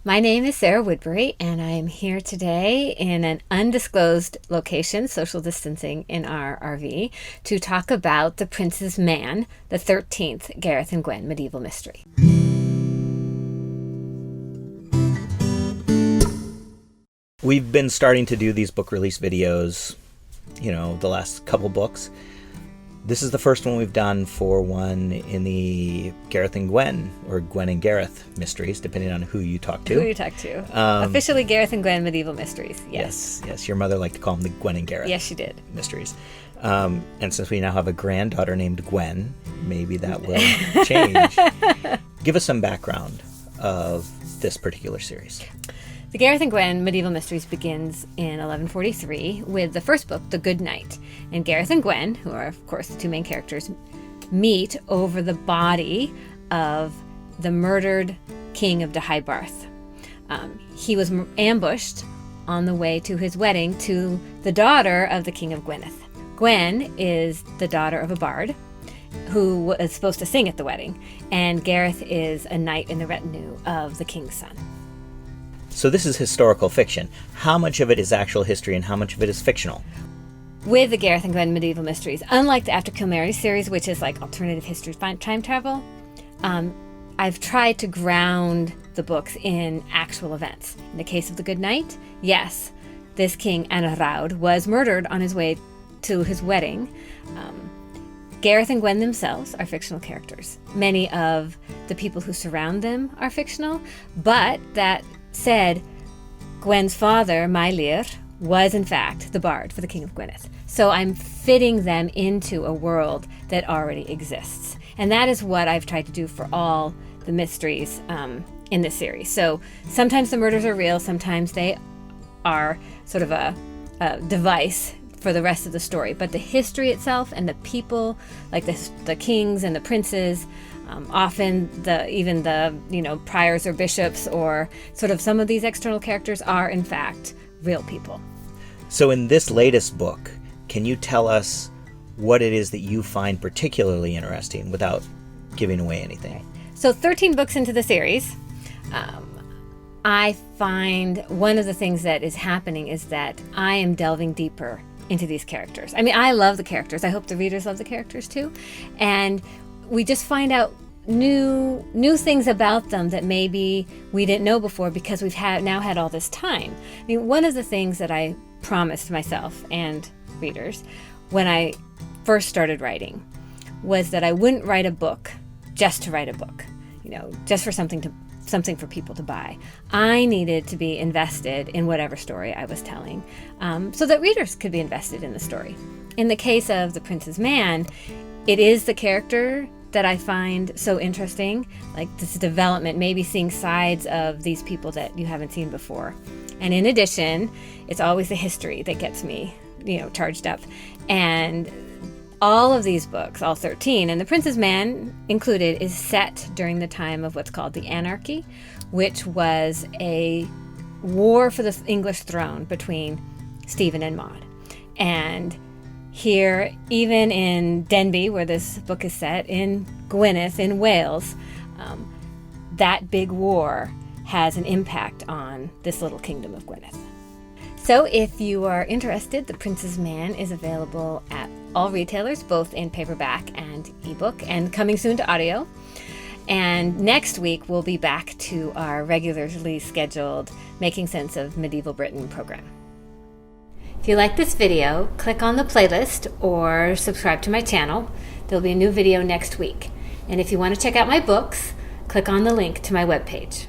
My name is Sarah Woodbury, and I am here today in an undisclosed location, social distancing in our RV, to talk about The Prince's Man, the 13th Gareth and Gwen medieval mystery. We've been starting to do these book release videos, the last couple books. This is the first one we've done for one in the Gareth and Gwen, or Gwen and Gareth mysteries, depending on who you talk to. Who you talk to. Officially Gareth and Gwen medieval mysteries, yes. Yes. Your mother liked to call them the Gwen and Gareth. Yes, she did. Mysteries. And since we now have a granddaughter named Gwen, maybe that will change. Give us some background of this particular series. The Gareth and Gwen medieval mysteries begins in 1143 with the first book, The Good Knight. And Gareth and Gwen, who are of course the two main characters, meet over the body of the murdered king of Deheubarth. He was ambushed on the way to his wedding to the daughter of the king of Gwynedd. Gwen is the daughter of a bard who was supposed to sing at the wedding, and Gareth is a knight in the retinue of the king's son. So this is historical fiction. How much of it is actual history and how much of it is fictional? With the Gareth and Gwen medieval mysteries, unlike the After Kilmary series, which is like alternative history time travel, I've tried to ground the books in actual events. In the case of The Good Knight, yes, this king, Anaraud, was murdered on his way to his wedding. Gareth and Gwen themselves are fictional characters. Many of the people who surround them are fictional, but that said, Gwen's father, Meilir, was in fact the bard for the King of Gwynedd. So I'm fitting them into a world that already exists. And that is what I've tried to do for all the mysteries in this series. So sometimes the murders are real, sometimes they are sort of a device for the rest of the story. But the history itself and the people, like the kings and the princes, often even the priors or bishops or sort of some of these external characters are in fact real people. So in this latest book, can you tell us what it is that you find particularly interesting without giving away anything? Right. So 13 books into the series, I find one of the things that is happening is that I am delving deeper into these characters. I mean, I love the characters. I hope the readers love the characters too. And we just find out new things about them that maybe we didn't know before because we've now had all this time. I mean, one of the things that I promised myself and readers when I first started writing was that I wouldn't write a book just to write a book, just for something for people to buy. I needed to be invested in whatever story I was telling, so that readers could be invested in the story. In the case of The Prince's Man, it is the character that I find so interesting, like this development, maybe seeing sides of these people that you haven't seen before. And in addition, it's always the history that gets me, charged up. And all of these books, all 13, and The Prince's Man included, is set during the time of what's called the Anarchy, which was a war for the English throne between Stephen and Maud. And here, even in Denbigh, where this book is set, in Gwynedd, in Wales, that big war has an impact on this little kingdom of Gwynedd. So if you are interested, The Prince's Man is available at all retailers, both in paperback and ebook, and coming soon to audio. And next week, we'll be back to our regularly scheduled Making Sense of Medieval Britain program. If you like this video, click on the playlist or subscribe to my channel. There'll be a new video next week. And if you want to check out my books, click on the link to my webpage.